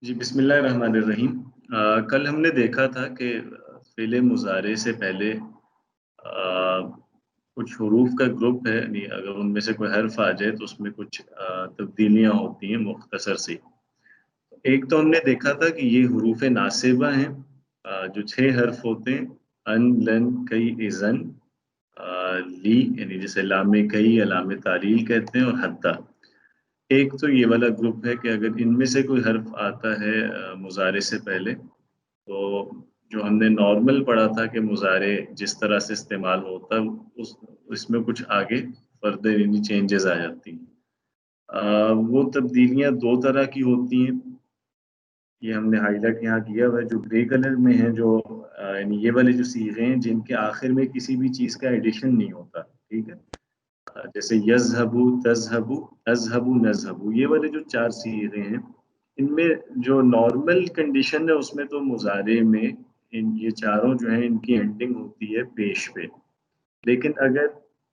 جی بسم اللہ الرحمن الرحیم۔ کل ہم نے دیکھا تھا کہ فعل مضارع سے پہلے آ، کچھ حروف کا گروپ ہے، یعنی اگر ان میں سے کوئی حرف آ جائے تو اس میں کچھ تبدیلیاں ہوتی ہیں مختصر سی۔ ایک تو ہم نے دیکھا تھا کہ یہ حروف ناصبہ ہیں، جو 6 حرف ہوتے ہیں: ان، لن، کئی، اذن، لی یعنی جسے لام کئی یا لام تعلیل کہتے ہیں، اور حتی۔ ایک تو یہ والا گروپ ہے کہ اگر ان میں سے کوئی حرف آتا ہے مضارع سے پہلے، تو جو ہم نے نارمل پڑھا تھا کہ مضارع جس طرح سے استعمال ہوتا ہے اس میں کچھ آگے فردر یعنی چینجز آ جاتی ہیں۔ وہ تبدیلیاں دو طرح کی ہوتی ہیں، یہ ہم نے ہائی لائٹ یہاں کیا ہوا ہے، جو گرے کلر میں ہیں، جو یعنی یہ والے جو صیغے ہیں جن کے آخر میں کسی بھی چیز کا ایڈیشن نہیں ہوتا، ٹھیک ہے؟ جیسے یذهبو، تذهبو، اذهبو، نذهبو، یہ والے جو 4 صیغے ہیں، ان میں جو نارمل کنڈیشن ہے اس میں تو مضارع میں یہ چاروں جو ہیں ان کی اینڈنگ ہوتی ہے پیش پہ، لیکن اگر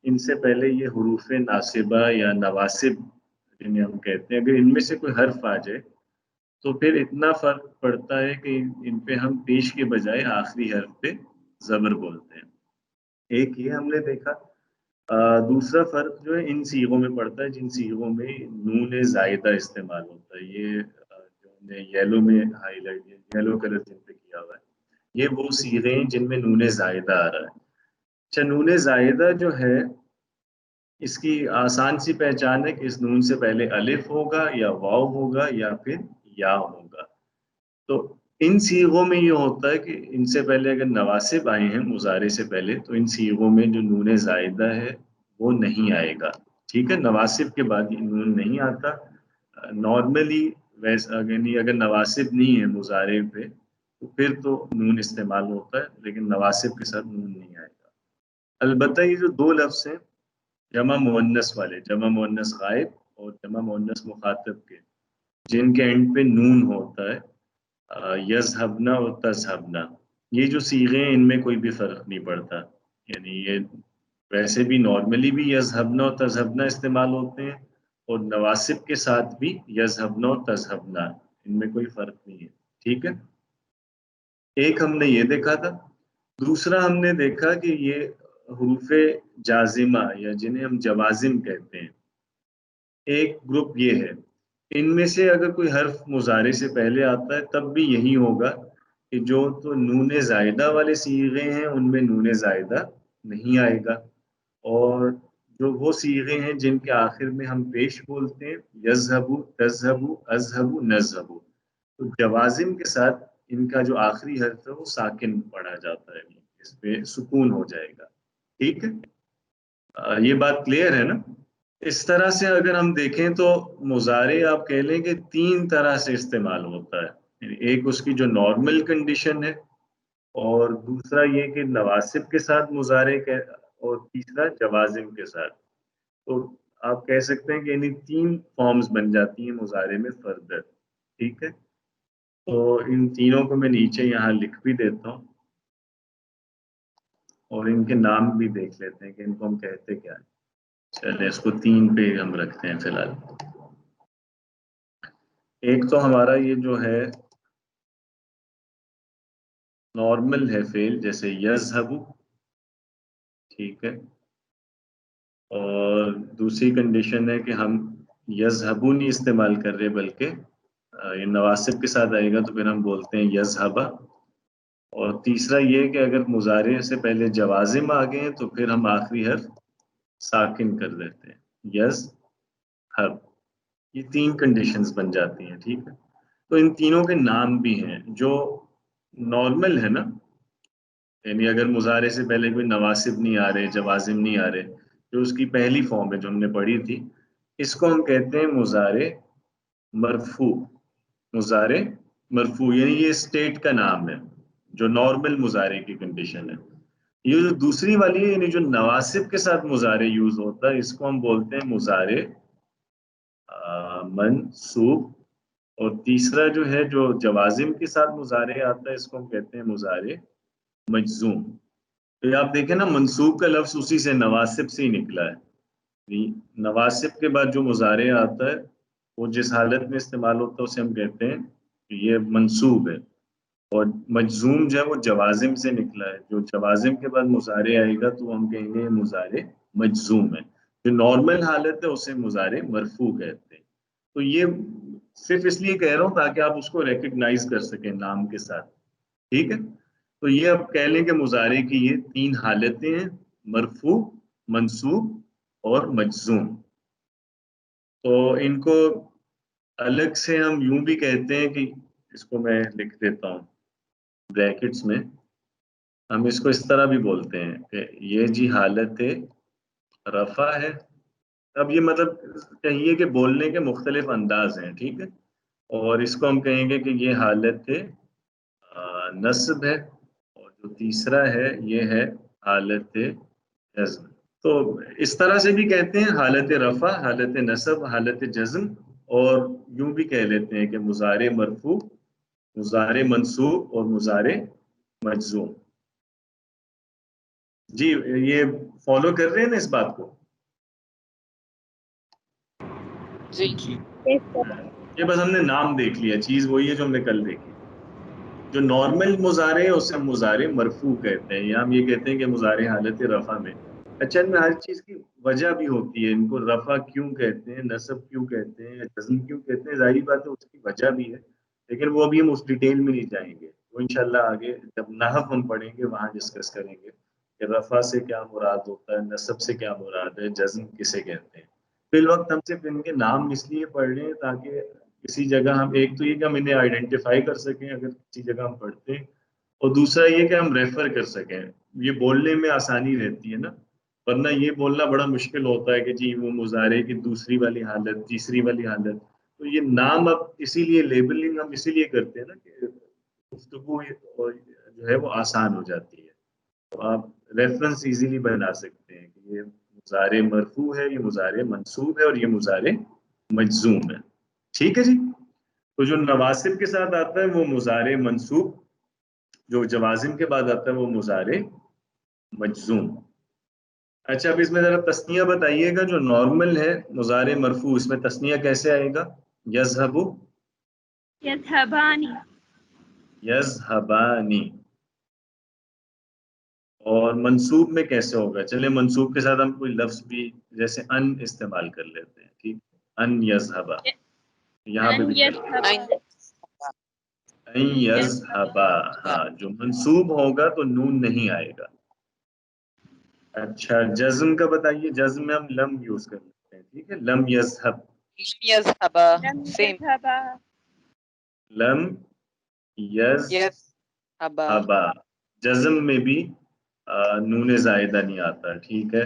ان سے پہلے یہ حروف ناصبہ یا نواسب جنہیں ہم کہتے ہیں، اگر ان میں سے کوئی حرف آ جائے تو پھر اتنا فرق پڑتا ہے کہ ان پہ ہم پیش کے بجائے آخری حرف پہ زبر بولتے ہیں۔ ایک یہ ہم نے دیکھا۔ دوسرا فرق جو ہے ان صیغوں میں پڑتا ہے جن صیغوں میں نون زائدہ استعمال ہوتا ہے۔ یہ جو ہم نے یلو میں ہائی لائٹ یلو کلر جن پہ کیا ہوا ہے، یہ وہ صیغے ہیں جن میں نون زائدہ آ رہا ہے۔ اچھا، نون زائدہ جو ہے اس کی آسان سی پہچان ہے کہ اس نون سے پہلے الف ہوگا یا واو ہوگا یا پھر یا ہوگا۔ تو ان صیغوں میں یہ ہوتا ہے کہ ان سے پہلے اگر نواسب آئے ہیں مضارع سے پہلے تو ان صیغوں میں جو نون زائدہ ہے وہ نہیں آئے گا، ٹھیک ہے؟ نواسب کے بعد یہ نون نہیں آتا نارملی، ویسا یعنی اگر نواسب نہیں ہے مضارع پہ تو پھر تو نون استعمال ہوتا ہے، لیکن نواسب کے ساتھ نون نہیں آئے گا۔ البتہ یہ جو دو لفظ ہیں جمع مؤنث والے، جمع مؤنث غائب اور جمع مؤنث مخاطب کے، جن کے اینڈ پہ نون ہوتا ہے، یذهبنا اور تذهبنا، یہ جو صیغے ہیں ان میں کوئی بھی فرق نہیں پڑتا، یعنی یہ ویسے بھی نارملی بھی یذهبنا اور تذهبنا استعمال ہوتے ہیں، اور نواسب کے ساتھ بھی یذهبنا اور تذهبنا، ان میں کوئی فرق نہیں ہے، ٹھیک ہے؟ ایک ہم نے یہ دیکھا تھا۔ دوسرا ہم نے دیکھا کہ یہ حروف جازمہ یا جنہیں ہم جوازم کہتے ہیں، ایک گروپ یہ ہے، ان میں سے اگر کوئی حرف مضارع سے پہلے آتا ہے تب بھی یہی ہوگا کہ جو تو نون زائدہ والے صیغے ہیں ان میں نون زائدہ نہیں آئے گا، اور جو وہ صیغے ہیں جن کے آخر میں ہم پیش بولتے ہیں یذهبو، تذهبو، اذهبو، نذهبو، تو جوازم کے ساتھ ان کا جو آخری حرف ہے وہ ساکن پڑھا جاتا ہے، اس پہ سکون ہو جائے گا، ٹھیک ہے؟ یہ بات کلیئر ہے نا؟ اس طرح سے اگر ہم دیکھیں تو مضارع آپ کہہ لیں کہ 3 طرح سے استعمال ہوتا ہے، یعنی ایک اس کی جو نارمل کنڈیشن ہے، اور دوسرا یہ کہ نواسب کے ساتھ مضارع اور تیسرا جوازم کے ساتھ۔ تو آپ کہہ سکتے ہیں کہ یعنی 3 فارمز بن جاتی ہیں مضارع میں فردر، ٹھیک ہے؟ تو ان تینوں کو میں نیچے یہاں لکھ بھی دیتا ہوں، اور ان کے نام بھی دیکھ لیتے ہیں کہ ان کو ہم کہتے کیا ہیں۔ چلے اس کو 3 پہ ہم رکھتے ہیں فی الحال۔ ایک تو ہمارا یہ جو ہے نارمل ہے فعل، جیسے یذهبو، ٹھیک ہے؟ اور دوسری کنڈیشن ہے کہ ہم یذهبو نہیں استعمال کر رہے، بلکہ یہ نواسب کے ساتھ آئے گا تو پھر ہم بولتے ہیں یذهبا۔ اور تیسرا یہ کہ اگر مضارع سے پہلے جوازم آ گئے ہیں تو پھر ہم آخری حرف ساکن کر دیتے ہیں، یذهب۔ یہ 3 کنڈیشنز بن جاتی ہیں، ٹھیک ہے؟ تو ان تینوں کے نام بھی ہیں جو نارمل ہے نا، یعنی اگر مضارع سے پہلے کوئی نواسب نہیں آ رہے، جوازم نہیں آ رہے، جو اس کی پہلی فارم ہے جو ہم نے پڑھی تھی، اس کو ہم کہتے ہیں مضارع مرفوع۔ مضارع مرفوع یعنی یہ اسٹیٹ کا نام ہے، جو نارمل مضارع کی کنڈیشن ہے۔ یہ جو دوسری والی ہے یعنی جو نواسب کے ساتھ مضارع یوز ہوتا ہے، اس کو ہم بولتے ہیں مضارع منصوب، اور تیسرا جو ہے جو جوازم کے ساتھ مضارع آتا ہے اس کو ہم کہتے ہیں مضارع مجزوم۔ تو یہ آپ دیکھیں نا، منصوب کا لفظ اسی سے نواسب سے ہی نکلا ہے، نواسب کے بعد جو مضارع آتا ہے وہ جس حالت میں استعمال ہوتا ہے اسے ہم کہتے ہیں یہ منصوب ہے. اور مجزوم جو ہے وہ جوازم سے نکلا ہے. جو جوازم کے بعد مضارع آئے گا تو ہم کہیں گے یہ مضارع مجزوم ہے. جو نارمل حالت ہے اسے مضارع مرفوع کہتے ہیں. تو یہ صرف اس لیے کہہ رہا ہوں تاکہ آپ اس کو ریکگنائز کر سکیں نام کے ساتھ. ٹھیک ہے. تو یہ اب کہہ لیں کہ مضارع کی یہ 3 حالتیں ہیں: مرفوع، منصوب اور مجزوم. تو ان کو الگ سے ہم یوں بھی کہتے ہیں کہ اس کو میں لکھ دیتا ہوں بریکٹس میں. ہم اس کو اس طرح بھی بولتے ہیں کہ یہ جی حالت رفع ہے. اب یہ مطلب کہیے کہ بولنے کے مختلف انداز ہیں. ٹھیک ہے. اور اس کو ہم کہیں گے کہ یہ حالت نصب ہے. اور جو تیسرا ہے یہ ہے حالت جزم. تو اس طرح سے بھی کہتے ہیں: حالت رفع، حالت نصب، حالت جزم. اور یوں بھی کہہ لیتے ہیں کہ مضارع مرفوع، مضارع منصوب اور مضارع مجزوم. جی یہ فالو کر رہے ہیں نا اس بات کو؟ جی یہ بس ہم نے نام دیکھ لیا، چیز وہی ہے جو ہم نے کل دیکھی. جو نارمل مضارع ہے اسے ہم مضارع مرفوع کہتے ہیں، یا ہم یہ کہتے ہیں کہ مضارع حالت رفع میں. اچھا، ان میں ہر چیز کی وجہ بھی ہوتی ہے. ان کو رفع کیوں کہتے ہیں، نصب کیوں کہتے ہیں، یا جزم کیوں کہتے ہیں، ظاہری بات ہے اس کی وجہ بھی ہے. لیکن وہ ابھی ہم اس ڈیٹیل میں نہیں جائیں گے. وہ انشاءاللہ آگے جب نحو ہم پڑھیں گے وہاں ڈسکس کریں گے کہ رفع سے کیا مراد ہوتا ہے، نصب سے کیا مراد ہے، جزم کسے کہتے ہیں. فی الوقت ہم صرف ان کے نام اس لیے پڑھ رہے ہیں تاکہ کسی جگہ ہم، ایک تو یہ کہ ہم انہیں آئیڈینٹیفائی کر سکیں اگر کسی جگہ ہم پڑھتے ہیں، اور دوسرا یہ کہ ہم ریفر کر سکیں. یہ بولنے میں آسانی رہتی ہے نا، ورنہ یہ بولنا بڑا مشکل ہوتا ہے کہ جی وہ مضارع کی دوسری والی حالت، تیسری والی حالت. تو یہ نام اب اسی لیے لیبلنگ ہم اسی لیے کرتے ہیں نا کہ گفتگو جو ہے وہ آسان ہو جاتی ہے. تو آپ ریفرنس ایزیلی بنا سکتے ہیں کہ یہ مضارع مرفوع ہے، یہ مضارع منصوب ہے اور یہ مضارع مجزوم ہے. ٹھیک ہے جی. تو جو نواسب کے ساتھ آتا ہے وہ مضارع منصوب، جو جوازم کے بعد آتا ہے وہ مضارع مجزوم. اچھا، اب اس میں ذرا تسنیہ بتائیے گا. جو نارمل ہے مضارع مرفوع، اس میں تسنیہ کیسے آئے گا؟ یذهب، یذهبانی، یذهبانی. اور منصوب میں کیسے ہوگا؟ چلے منصوب کے ساتھ ہم کوئی لفظ بھی جیسے ان استعمال کر لیتے ہیں. ٹھیک، ان یذهب. یہاں پہ ان بھی یذهبا، ان یذهب. ہاں، جو منصوب ہوگا تو نون نہیں آئے گا. اچھا، جزم کا بتائیے. جزم میں ہم لم یوز کر لیتے ہیں. ٹھیک ہے، لم یذهب. یذهبا لم سیم. یذهبا، لم یذهبا یذهبا. جزم میں بھی نون زائدہ نہیں آتا. ٹھیک ہے.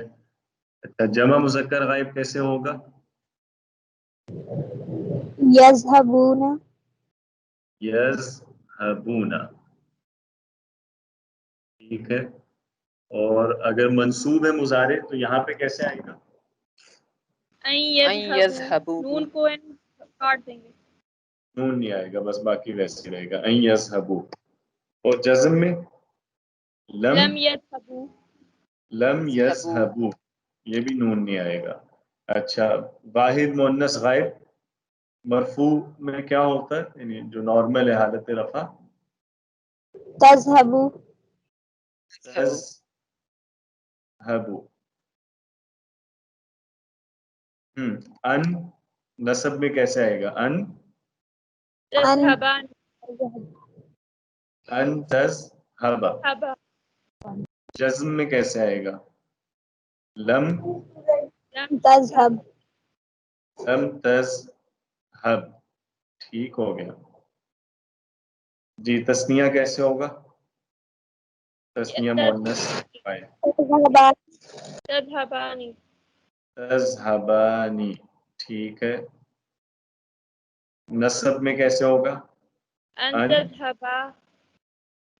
اچھا، جمع مذکر غائب کیسے ہوگا؟ یذهبون، یذهبون. ٹھیک ہے. اور اگر منصوب ہے مضارع تو یہاں پہ کیسے آئے گا؟ ان ان یذهبوا، یذهبوا نون کو کاٹ دیں گے. نون نہیں آئے گا، بس باقی ویسے ہی رہے گا ان یذهبوا. اور جزم میں لم لم یذهبوا، لم یذهبوا، یہ بھی نون نہیں آئے گا. اچھا، واحد مؤنث غائب مرفوع میں کیا ہوتا ہے، یعنی جو نارمل ہے حالت رفع؟ تذهب، تذهبوا. ان نصب میں کیسے آئے گا؟ ان تذهبان، ان تذهب. ہبا، جزم میں کیسے آئے گا؟ لم لم تذهب، لم تذهب. ٹھیک ہو گیا جی. تسنیہ کیسے ہوگا؟ تسنیہ مؤنث غائب. تذهبان، تذهبانی، تذهبانی. ٹھیک ہے. نصب میں کیسے ہوگا؟ ان تذهبا،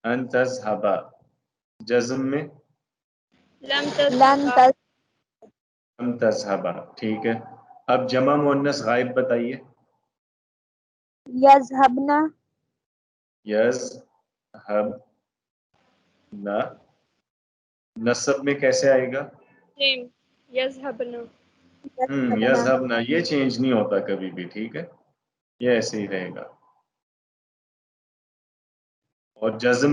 ان تذهبا. جزم میں لم لن تذهبا، لم تذهبا. ٹھیک ہے. اب جمع مؤنث غائب بتائیے. یذهبن، یذهبن. نصب میں کیسے آئے گا؟ سیم، یذهبنا، یذهبن، یذهبن. یہ چینج نہیں ہوتا کبھی بھی. ٹھیک ہے، یہ ایسے ہی رہے گا. اور جزم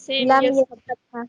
same لم yazhab. يذهب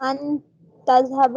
أن تذهب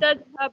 tadhhab,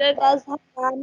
تذهبان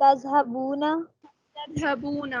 تذهبون tadhhabuna,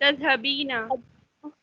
tadhhabina,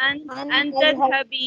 an أن تذهب tadhhabi,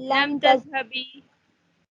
لم تذهب tadhhabi,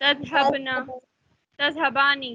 tadhhabna, tadhhabani,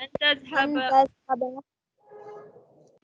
أن tadhhaba, تذهب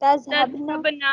تذهبن tadhhabna,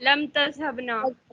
lam tadhhabna,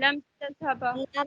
lam tadhhaba, لم lam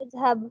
تذهب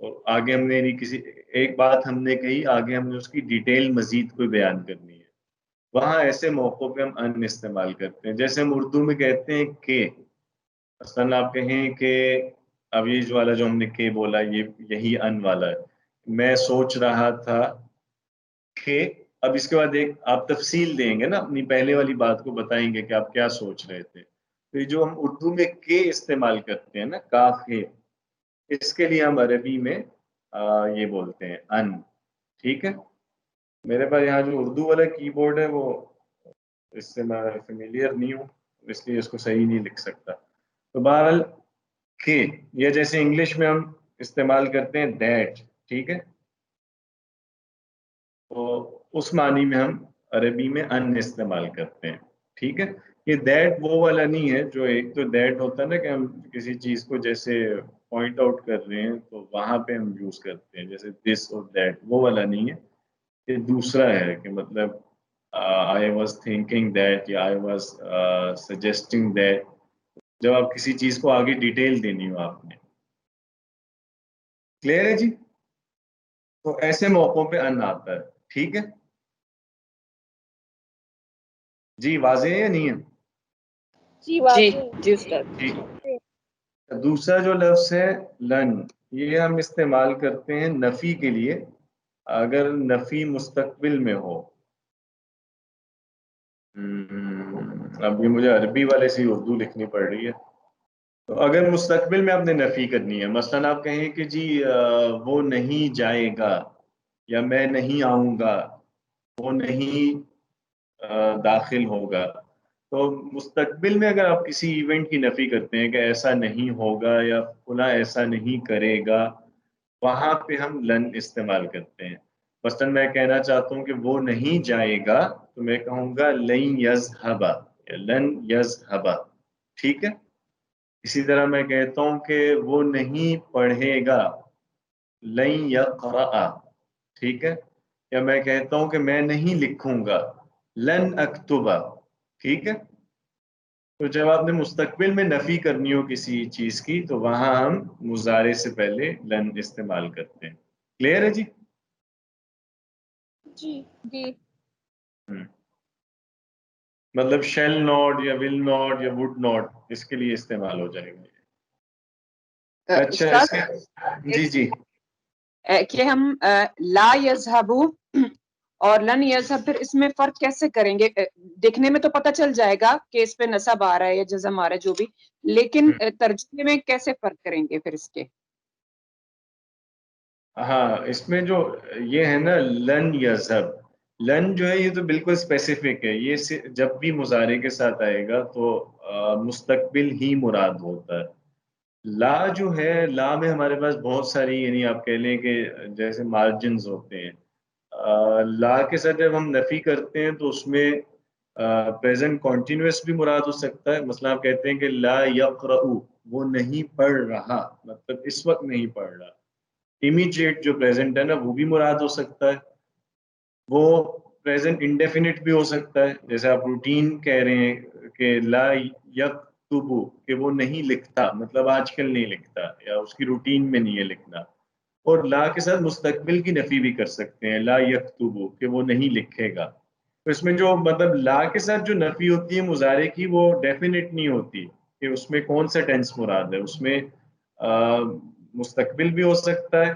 اور آگے ہم نے کسی ایک بات ہم نے کہی، آگے ہم نے اس کی ڈیٹیل مزید کوئی بیان کرنی ہے، وہاں ایسے موقعوں پہ ہم ان استعمال کرتے ہیں. جیسے ہم اردو میں کہتے ہیں کہ، مثلاً آپ کہیں کہ اب یہ جو والا جو ہم نے کہ بولا یہی ان والا ہے، میں سوچ رہا تھا کہ، اب اس کے بعد ایک آپ تفصیل دیں گے نا، اپنی پہلے والی بات کو بتائیں گے کہ آپ کیا سوچ رہے تھے. تو یہ جو ہم اردو میں کہ استعمال کرتے ہیں نا، کاف ہے، اس کے لیے ہم عربی میں یہ بولتے ہیں ان. ٹھیک ہے، میرے پاس یہاں جو اردو والا کی بورڈ ہے وہ اس سے میں فیملیئر نہیں ہوں، اس لیے اس کو صحیح نہیں لکھ سکتا. تو بہرحال کہ، یہ جیسے انگلش میں ہم استعمال کرتے ہیں دیٹ. ٹھیک ہے، تو اس معنی میں ہم عربی میں ان استعمال کرتے ہیں. ٹھیک ہے، یہ دیٹ وہ والا نہیں ہے جو ایک تو دیٹ ہوتا ہے نا کہ ہم کسی چیز کو جیسے پوائنٹ آؤٹ کر رہے ہیں تو وہاں پہ ہم یوز کرتے ہیں، جیسے دس اور دیٹ، وہ والا نہیں ہے. یہ دوسرا ہے کہ مطلب آئی واز تھنکنگ دیٹ یا آئی واز سجیسٹنگ دیٹ، جب آپ کسی چیز کو آگے ڈیٹیل دینی ہو آپ نے. کلیئر ہے جی؟ تو ایسے موقعوں پہ ان آتا ہے. ٹھیک ہے جی، واضح ہے یا نہیں ہے؟ جی جی واضح. جی استاد. ٹھیک. دوسرا جو لفظ ہے لن، یہ ہم استعمال کرتے ہیں نفی کے لیے، اگر نفی مستقبل میں ہو. اب یہ مجھے عربی والے سے اردو لکھنی پڑ رہی ہے. تو اگر مستقبل میں آپ نے نفی کرنی ہے، مثلا آپ کہیں کہ جی وہ نہیں جائے گا، یا میں نہیں آؤں گا، وہ نہیں داخل ہوگا. تو مستقبل میں اگر آپ کسی ایونٹ کی نفی کرتے ہیں کہ ایسا نہیں ہوگا یا فلاں ایسا نہیں کرے گا، وہاں پہ ہم لن استعمال کرتے ہیں. مثلاً میں کہنا چاہتا ہوں کہ وہ نہیں جائے گا، تو میں کہوں گا لن یذهبا یا لن یذهبا. ٹھیک ہے، اسی طرح میں کہتا ہوں کہ وہ نہیں پڑھے گا، لن یقرأ. ٹھیک ہے، یا میں کہتا ہوں کہ میں نہیں لکھوں گا، لن اکتبا. ٹھیک ہے، تو جب آپ نے مستقبل میں نفی کرنی ہو کسی چیز کی تو وہاں ہم مضارع سے پہلے لن استعمال کرتے ہیں. کلیئر ہے جی؟ جی جی. مطلب شیل ناٹ یا ول ناٹ یا وڈ ناٹ اس کے لیے استعمال ہو جائے گا. اچھا اس استاد کے جی جی کہ ہم لا یذهبو اور لن یذهب، پھر اس میں فرق کیسے کریں گے؟ دیکھنے میں تو پتہ چل جائے گا کہ اس پہ نصب آ رہا ہے یا جزم آ رہا ہے جو بھی، لیکن ترجمے میں کیسے فرق کریں گے پھر اس کے؟ ہاں، اس میں جو یہ ہے نا لن یذهب، لن جو ہے یہ تو بالکل اسپیسیفک ہے، یہ جب بھی مضارع کے ساتھ آئے گا تو مستقبل ہی مراد ہوتا ہے. لا جو ہے، لا میں ہمارے پاس بہت ساری، یعنی آپ کہہ لیں کہ جیسے مارجنز ہوتے ہیں. لا کے ساتھ جب ہم نفی کرتے ہیں تو اس میں پریزنٹ کنٹینیوس بھی مراد ہو سکتا ہے. مثلا آپ کہتے ہیں کہ لا یقرأ، وہ نہیں پڑھ رہا، مطلب اس وقت نہیں پڑھ رہا. امیجیٹ جو پریزنٹ ہے نا وہ بھی مراد ہو سکتا ہے. وہ پریزنٹ انڈیفینٹ بھی ہو سکتا ہے، جیسے آپ روٹین کہہ رہے ہیں کہ لا یکتبو، کہ وہ نہیں لکھتا، مطلب آج کل نہیں لکھتا یا اس کی روٹین میں نہیں ہے لکھنا. اور لا کے ساتھ مستقبل کی نفی بھی کر سکتے ہیں، لا یکتبو، کہ وہ نہیں لکھے گا. تو اس میں جو مطلب لا کے ساتھ جو نفی ہوتی ہے مضارع کی، وہ ڈیفینٹ نہیں ہوتی کہ اس میں کون سا ٹینس مراد ہے. اس میں مستقبل بھی ہو سکتا ہے،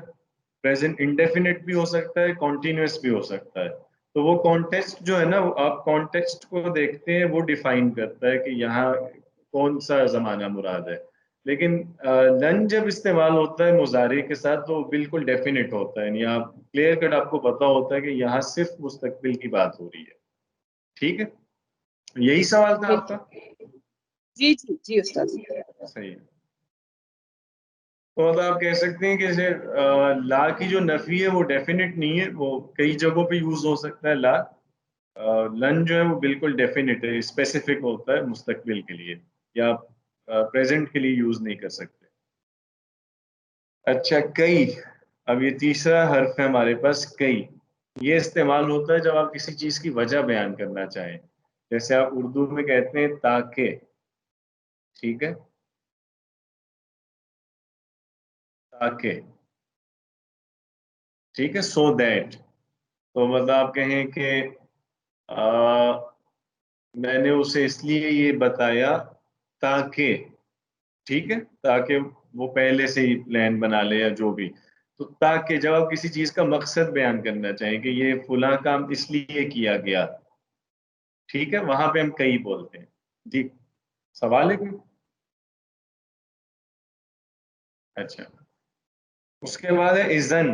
پریزنٹ انڈیفینٹ بھی ہو سکتا ہے، کنٹینیوس بھی ہو سکتا ہے. تو وہ کانٹیکسٹ جو ہے نا، آپ کانٹیکسٹ کو دیکھتے ہیں، وہ ڈیفائن کرتا ہے کہ یہاں کون سا زمانہ مراد ہے. لیکن لن جب استعمال ہوتا ہے مضارع کے ساتھ تو بالکل ڈیفینٹ ہوتا ہے، یعنی آپ کلیئر کٹ آپ کو پتا ہوتا ہے کہ یہاں صرف مستقبل کی بات ہو رہی ہے. ٹھیک ہے، یہی سوال تھا آپ کا؟ جی جی جی استاد. صحیح ہے. تو آپ کہہ سکتے ہیں کہ لا کی جو نفی ہے وہ ڈیفینٹ نہیں ہے، وہ کئی جگہوں پہ یوز ہو سکتا ہے. لا لن جو ہے وہ بالکل ڈیفینٹ ہے، اسپیسیفک ہوتا ہے مستقبل کے لیے، یا پریزنٹ کے لیے یوز نہیں کر سکتے. اچھا، کئی، اب یہ تیسرا حرف ہے ہمارے پاس، کئی. یہ استعمال ہوتا ہے جب آپ کسی چیز کی وجہ بیان کرنا چاہیں، جیسے آپ اردو میں کہتے ہیں تاکہ. ٹھیک ہے، تاکہ. ٹھیک ہے, سو دیٹ, تو مطلب آپ کہیں کہ میں نے اسے اس لیے یہ بتایا تاکہ, ٹھیک ہے, تاکہ وہ پہلے سے ہی پلان بنا لے یا جو بھی. تو تاکہ جب آپ کسی چیز کا مقصد بیان کرنا چاہیں کہ یہ فلاں کام اس لیے کیا گیا, ٹھیک ہے, وہاں پہ ہم کئی بولتے ہیں. جی سوال ہے کوئی؟ اچھا, اس کے بعد ہے اذن.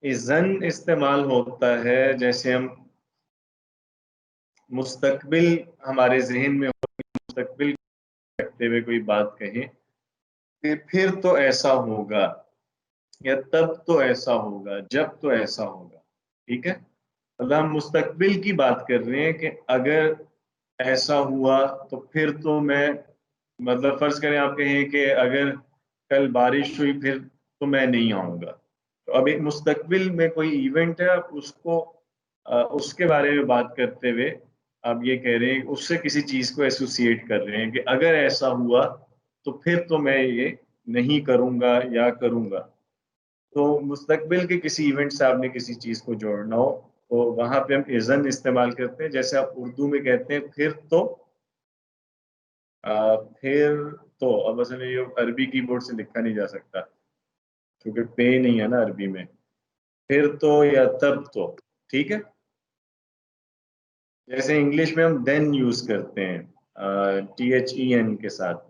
اذن استعمال ہوتا ہے جیسے ہم مستقبل ہمارے ذہن میں مستقبل رکھتے ہوئے کوئی بات کہیں کہ پھر تو ایسا ہوگا, یا تب تو ایسا ہوگا, جب تو ایسا ہوگا. ٹھیک ہے, مطلب ہم مستقبل کی بات کر رہے ہیں کہ اگر ایسا ہوا تو پھر تو میں, مطلب فرض کریں آپ کہیں کہ اگر کل بارش ہوئی پھر تو میں نہیں آؤں گا. تو اب ایک مستقبل میں کوئی ایونٹ ہے, آپ اس کو اس کے بارے میں بات کرتے ہوئے آپ یہ کہہ رہے ہیں, اس سے کسی چیز کو ایسوسیٹ کر رہے ہیں کہ اگر ایسا ہوا تو پھر تو میں یہ نہیں کروں گا یا کروں گا. تو مستقبل کے کسی ایونٹ سے آپ نے کسی چیز کو جوڑنا ہو تو وہاں پہ ہم اذن استعمال کرتے ہیں. جیسے آپ اردو میں کہتے ہیں پھر تو, پھر تو, اب اصل میں یہ عربی کی بورڈ سے لکھا نہیں جا سکتا کیونکہ پے نہیں ہے نا عربی میں. پھر تو یا تب تو, ٹھیک ہے. جیسے انگلش میں ہم دین یوز کرتے ہیں THEN کے ساتھ.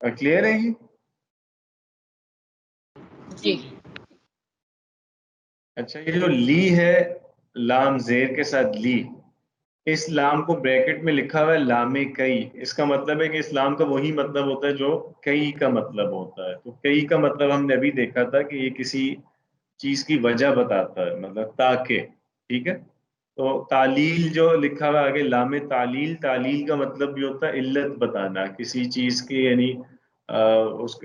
کلیئر ہے یہ؟ جی. اچھا, یہ جو لی ہے لام زیر کے ساتھ لی, اس لام کو بریکٹ میں لکھا ہوا ہے لام کئی. اس کا مطلب ہے کہ اس لام کا وہی مطلب ہوتا ہے جو کئی کا مطلب ہوتا ہے. تو کئی کا مطلب ہم نے ابھی دیکھا تھا کہ یہ کسی چیز کی وجہ بتاتا ہے, مطلب تاکہ, ٹھیک ہے. تو تعلیل جو لکھا ہوا آگے لام تعلیل, تعلیل کا مطلب بھی ہوتا ہے علت بتانا کسی چیز کی, یعنی اس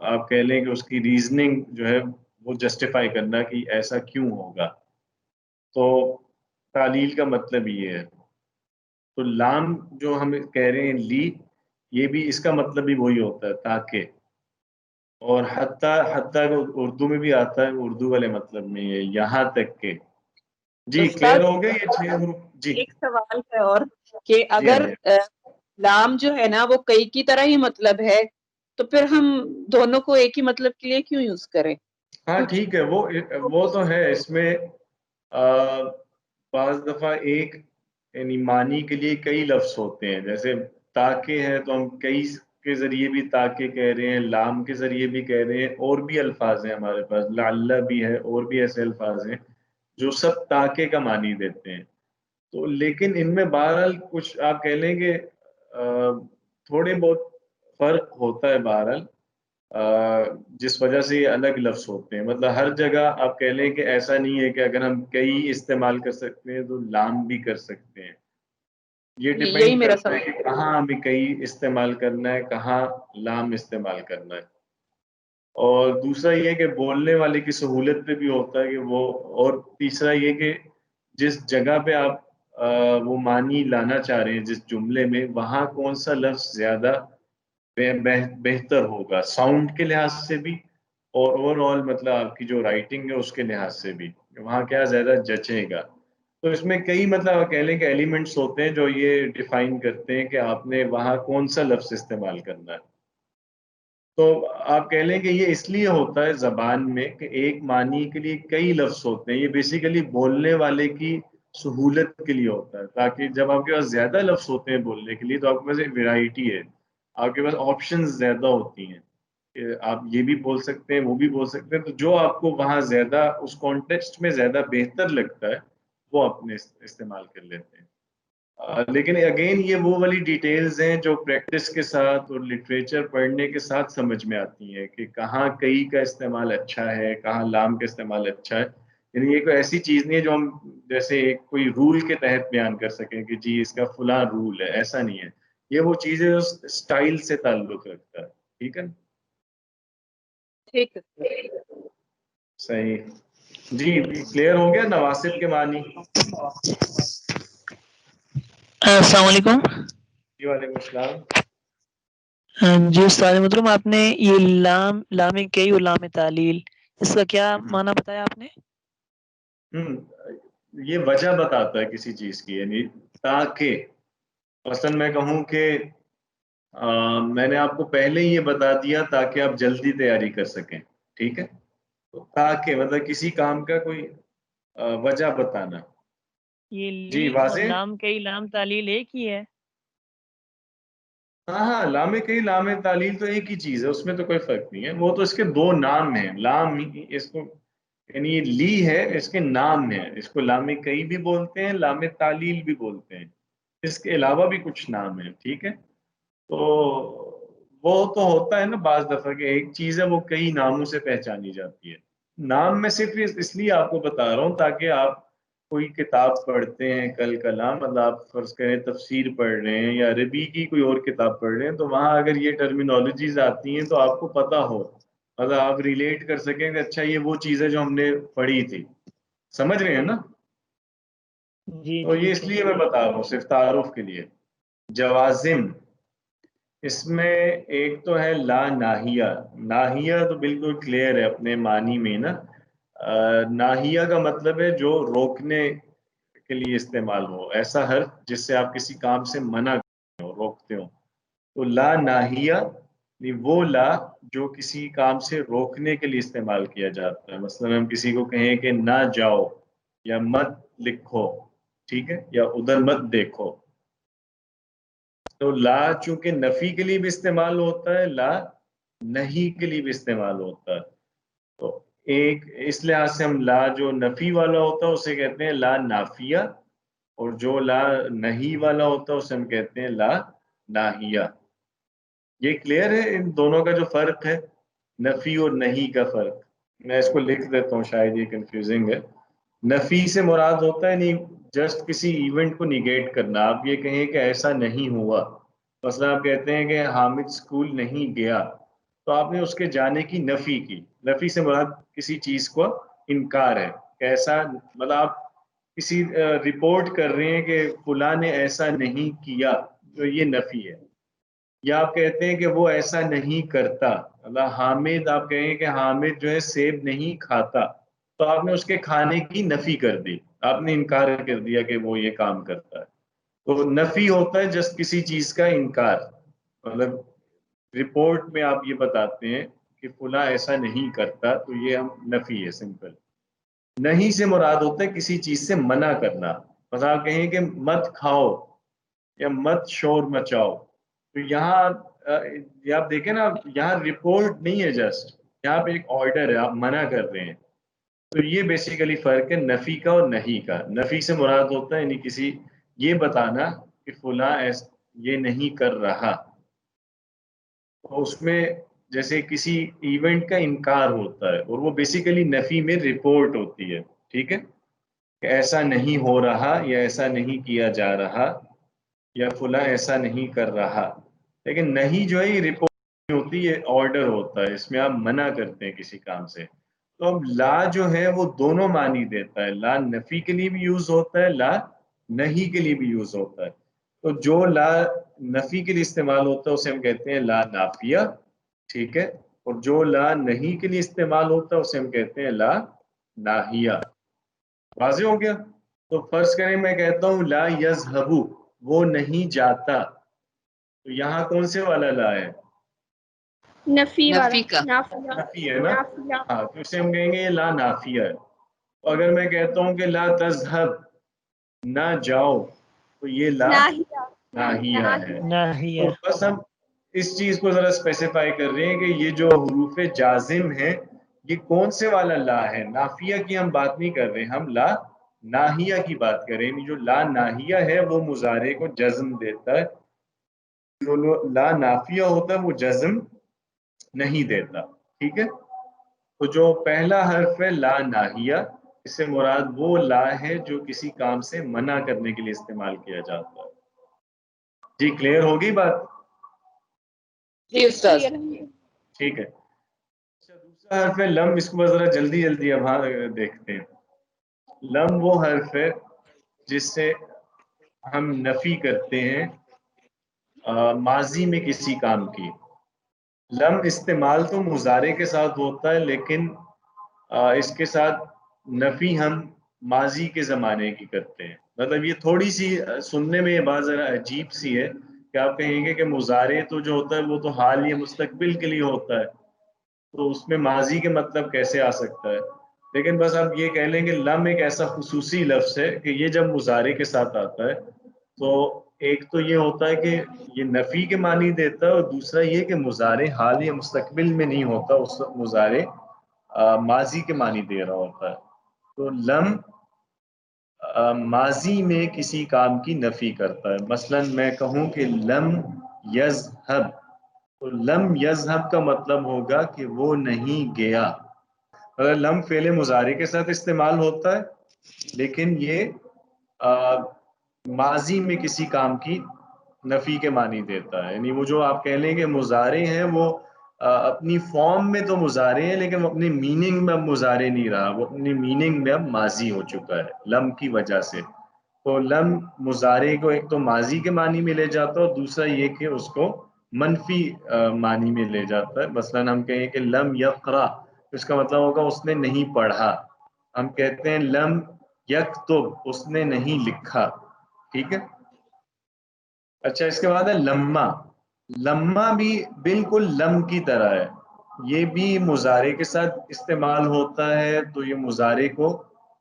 آپ کہہ لیں کہ اس کی ریزننگ جو ہے وہ جسٹیفائی کرنا کہ ایسا کیوں ہوگا. تو تعلیل کا مطلب یہ ہے. تو لام جو ہم کہہ رہے ہیں لی, یہ بھی اس کا مطلب بھی وہی ہوتا ہے تاکہ. اور حتیٰ اردو میں بھی آتا ہے, اردو والے مطلب میں یہ یہاں تک کہ. جی استاد کلیئر ہو گیا یہ 6 حروف؟ جی ایک سوال ہے اور کہ جی ہاں اگر جی. لام جو ہے نا وہ کئی کی طرح ہی مطلب ہے تو پھر ہم دونوں کو ایک ہی مطلب کے لیے کیوں یوز کریں؟ ہاں ٹھیک ہے, وہ تو ہے. اس میں بعض دفعہ ایک یعنی معنی کے لیے کئی لفظ ہوتے ہیں. جیسے تاکہ ہے تو ہم کئی کے ذریعے بھی تاکہ کہہ رہے ہیں, لام کے ذریعے بھی کہہ رہے ہیں, اور بھی الفاظ ہیں ہمارے پاس, لعل بھی ہے, اور بھی ایسے الفاظ ہیں جو سب تاکہ کا معنی دیتے ہیں. تو لیکن ان میں بہرحال کچھ آپ کہہ لیں کہ تھوڑے بہت فرق ہوتا ہے بہرحال, جس وجہ سے یہ الگ لفظ ہوتے ہیں. مطلب ہر جگہ آپ کہہ لیں کہ ایسا نہیں ہے کہ اگر ہم کئی استعمال کر سکتے ہیں تو لام بھی کر سکتے ہیں. یہ یہی ڈیپینڈ میرا کرتا ہے سوال. کہ کہاں ہمیں کئی استعمال کرنا ہے, کہاں لام استعمال کرنا ہے. اور دوسرا یہ کہ بولنے والے کی سہولت پہ بھی ہوتا ہے کہ وہ, اور تیسرا یہ کہ جس جگہ پہ آپ وہ معنی لانا چاہ رہے ہیں جس جملے میں, وہاں کون سا لفظ زیادہ بہتر ہوگا ساؤنڈ کے لحاظ سے بھی, اور اوور آل مطلب آپ کی جو رائٹنگ ہے اس کے لحاظ سے بھی, وہاں کیا زیادہ جچے گا. تو اس میں کئی مطلب کہہ لیں کہ ایلیمنٹس ہوتے ہیں جو یہ ڈیفائن کرتے ہیں کہ آپ نے وہاں کون سا لفظ استعمال کرنا ہے. تو آپ کہہ لیں کہ یہ اس لیے ہوتا ہے زبان میں کہ ایک معنی کے لیے کئی لفظ ہوتے ہیں. یہ بیسیکلی بولنے والے کی سہولت کے لیے ہوتا ہے, تاکہ جب آپ کے پاس زیادہ لفظ ہوتے ہیں بولنے کے لیے تو آپ کے پاس ایک ویرائٹی ہے, آپ کے پاس آپشنز زیادہ ہوتی ہیں کہ آپ یہ بھی بول سکتے ہیں, وہ بھی بول سکتے ہیں. تو جو آپ کو وہاں زیادہ اس کانٹیکسٹ میں زیادہ بہتر لگتا ہے وہ اپنے استعمال کر لیتے ہیں. لیکن اگین یہ وہ والی ڈیٹیلز ہیں جو پریکٹس کے ساتھ اور لٹریچر پڑھنے کے ساتھ سمجھ میں آتی ہیں کہ کہاں کئی کا استعمال اچھا ہے, کہاں لام کا استعمال اچھا ہے. یعنی یہ کوئی ایسی چیز نہیں ہے جو ہم جیسے کوئی رول کے تحت بیان کر سکیں کہ جی اس کا فلاں رول ہے, ایسا نہیں ہے. یہ وہ چیزیں جو اسٹائل سے تعلق رکھتا ہے. ٹھیک ہے, ٹھیک ہے. صحیح. جی کلیئر ہو گیا نواسب کے معنی؟ السلام علیکم. جی وعلیکم السلام. جی استاد محترم، آپ نے یہ لام کئی اور لام تعلیل، اس کا کیا معنی بتایا آپ نے؟ یہ وجہ بتاتا ہے کسی چیز کی، یعنی تاکہ مثلا میں کہوں کہ میں نے آپ کو پہلے یہ بتا دیا تاکہ آپ جلدی تیاری کر سکیں، ٹھیک ہے؟ تو تاکہ مطلب کسی کام کا کوئی وجہ بتانا. یہ جی لی اور واضح. لام کئی لام تعلیل ایک ہی ہے؟ ہاں لام کئی لام تعلیل تو ایک ہی چیز ہے، اس میں تو کوئی فرق نہیں ہے. وہ تو اس کے دو نام ہیں. لام اس کو یعنی یہ لی ہے، اس کے نام ہے. اس کو لام کئی بھی بولتے ہیں، لام تعلیل بھی بولتے ہیں. اس کے علاوہ بھی کچھ نام ہیں، ٹھیک ہے؟ تو وہ تو ہوتا ہے نا بعض دفعہ کہ ایک چیز ہے وہ کئی ناموں سے پہچانی جاتی ہے. نام میں صرف اس لیے آپ کو بتا رہا ہوں تاکہ آپ کوئی کتاب پڑھتے ہیں کل کلام، مطلب آپ فرض کریں تفسیر پڑھ رہے ہیں یا عربی کی کوئی اور کتاب پڑھ رہے ہیں، تو وہاں اگر یہ ٹرمینالوجیز آتی ہیں تو آپ کو پتہ ہو، مطلب آپ ریلیٹ کر سکیں کہ اچھا یہ وہ چیز ہے جو ہم نے پڑھی تھی. سمجھ رہے ہیں نا؟ جی تو یہ اس ٹھیک ہے. لیے میں بتا رہا ہوں صرف تعارف کے لیے. جوازم، اس میں ایک تو ہے لا ناہیہ. ناہیہ تو بالکل کلیئر ہے اپنے معنی میں نا. ناہیہ کا مطلب ہے جو روکنے کے لیے استعمال ہو، ایسا حرف جس سے آپ کسی کام سے منع کرتے ہو، روکتے ہو. تو لا ناہیہ وہ لا جو کسی کام سے روکنے کے لیے استعمال کیا جاتا ہے. مثلا ہم کسی کو کہیں کہ نہ جاؤ یا مت لکھو، ٹھیک ہے، یا ادھر مت دیکھو. تو لا چونکہ نفی کے لیے بھی استعمال ہوتا ہے، لا نہیں کے لیے بھی استعمال ہوتا ہے. تو ایک اس لحاظ سے ہم لا جو نفی والا ہوتا ہے اسے کہتے ہیں لا نافیہ، اور جو لا نہیں والا ہوتا ہے اسے ہم کہتے ہیں لا ناہیہ. یہ کلیئر ہے ان دونوں کا جو فرق ہے، نفی اور نہیں کا فرق؟ میں اس کو لکھ دیتا ہوں، شاید یہ کنفیوزنگ ہے. نفی سے مراد ہوتا ہے نہیں جسٹ کسی ایونٹ کو نیگیٹ کرنا. آپ یہ کہیں کہ ایسا نہیں ہوا. مثلا آپ کہتے ہیں کہ حامد اسکول نہیں گیا، تو آپ نے اس کے جانے کی نفی کی. نفی سے مراد کسی چیز کو انکار ہے کہ ایسا، مطلب آپ کسی رپورٹ کر رہے ہیں کہ فلاں نے ایسا نہیں کیا، تو یہ نفی ہے. یا آپ کہتے ہیں کہ وہ ایسا نہیں کرتا، مطلب حامد، آپ کہیں کہ حامد جو ہے سیب نہیں کھاتا، تو آپ نے اس کے کھانے کی نفی کر دی، آپ نے انکار کر دیا کہ وہ یہ کام کرتا ہے. تو نفی ہوتا ہے جس کسی چیز کا انکار. مطلب رپورٹ میں آپ یہ بتاتے ہیں کہ فلاں ایسا نہیں کرتا، تو یہ ہم نفی ہے سمپل. نہیں سے مراد ہوتا ہے کسی چیز سے منع کرنا. مثلا آپ کہیں کہ مت کھاؤ یا مت شور مچاؤ، تو یہاں آپ دیکھیں نا، یہاں رپورٹ نہیں ہے، جسٹ یہاں پہ ایک آرڈر ہے، آپ منع کر رہے ہیں. تو یہ بیسیکلی فرق ہے نفی کا اور نہیں کا. نفی سے مراد ہوتا ہے یعنی کسی یہ بتانا کہ فلاں یہ نہیں کر رہا. تو اس میں جیسے کسی ایونٹ کا انکار ہوتا ہے، اور وہ بیسیکلی نفی میں رپورٹ ہوتی ہے، ٹھیک ہے، کہ ایسا نہیں ہو رہا یا ایسا نہیں کیا جا رہا یا فلاں ایسا نہیں کر رہا. لیکن نہیں جو ہے یہ رپورٹ نہیں ہوتی، یہ آرڈر ہوتا ہے، اس میں آپ منع کرتے ہیں کسی کام سے. تو اب لا جو ہے وہ دونوں معنی دیتا ہے. لا نفی کے لیے بھی یوز ہوتا ہے، لا نہیں کے لیے بھی یوز ہوتا ہے. تو جو لا نفی کے لیے استعمال ہوتا ہے اسے ہم کہتے ہیں لا نافیہ، ٹھیک ہے، اور جو لا نہیں کے لیے استعمال ہوتا ہے اسے ہم کہتے ہیں لا ناہیہ. واضح ہو گیا؟ تو فرض کریں میں کہتا ہوں لا یذهب، وہ نہیں جاتا، تو یہاں کون سے والا لا ہے؟ نفی والا. کا نافیہ. نفی ہے نا. نافیہ. ہاں، تو اسے ہم کہیں گے یہ لا نافیہ ہے. تو اگر میں کہتا ہوں کہ لا تذهب، نہ جاؤ، تو یہ لا ناہیہ. ناہیہ ہے. ناہیہ. تو بس ہم اس چیز کو ذرا اسپیسیفائی کر رہے ہیں کہ یہ جو حروف جازم ہیں یہ کون سے والا لا ہے. نافیہ کی ہم بات نہیں کر رہے، ہم لا ناہیہ کی بات کریں. جو لا ناہیہ ہے وہ مضارع کو جزم دیتا ہے، جو لا نافیہ ہوتا ہے وہ جزم نہیں دیتا، ٹھیک ہے. تو جو پہلا حرف ہے لا ناہیہ، اس سے مراد وہ لا ہے جو کسی کام سے منع کرنے کے لیے استعمال کیا جاتا ہے. جی کلیئر ہوگی بات؟ جی استاد. ٹھیک ہے. اچھا دوسرا حرف ہے لم. اس کو ذرا جلدی جلدی اب ہاں دیکھتے ہیں. لم وہ حرف ہے جس سے ہم نفی کرتے ہیں ماضی میں کسی کام کی. لم استعمال تو مضارع کے ساتھ ہوتا ہے، لیکن اس کے ساتھ نفی ہم ماضی کے زمانے کی کرتے ہیں. مطلب یہ تھوڑی سی سننے میں یہ بات ذرا عجیب سی ہے کہ آپ کہیں گے کہ مضارع تو جو ہوتا ہے وہ تو حال یا مستقبل کے لیے ہوتا ہے، تو اس میں ماضی کے مطلب کیسے آ سکتا ہے. لیکن بس آپ یہ کہہ لیں کہ لم ایک ایسا خصوصی لفظ ہے کہ یہ جب مضارع کے ساتھ آتا ہے تو ایک تو یہ ہوتا ہے کہ یہ نفی کے معنی دیتا ہے، اور دوسرا یہ کہ مضارع حال یا مستقبل میں نہیں ہوتا، اس وقت مضارع ماضی کے معنی دے رہا ہوتا ہے. تو لم ماضی میں کسی کام کی نفی کرتا ہے. مثلا میں کہوں کہ لم یذهب، تو لم یذهب کا مطلب ہوگا کہ وہ نہیں گیا. اگر لم فعل مضارع کے ساتھ استعمال ہوتا ہے لیکن یہ ماضی میں کسی کام کی نفی کے معنی دیتا ہے. یعنی وہ جو آپ کہہ لیں کہ مضارع ہیں وہ اپنی فارم میں تو مضارع ہے لیکن وہ اپنی میننگ میں اب مضارع نہیں رہا، وہ اپنی میننگ میں اب ماضی ہو چکا ہے لم کی وجہ سے. تو لم مضارع کو ایک تو ماضی کے معنی میں لے جاتا ہے اور دوسرا یہ کہ اس کو منفی معنی میں لے جاتا ہے. مثلا ہم کہیں کہ لم یقرأ، اس کا مطلب ہوگا اس نے نہیں پڑھا. ہم کہتے ہیں لم یکتب، اس نے نہیں لکھا. ٹھیک ہے. اچھا، اس کے بعد ہے لما. لما بھی بالکل لم کی طرح ہے، یہ بھی مضارع کے ساتھ استعمال ہوتا ہے، تو یہ مضارع کو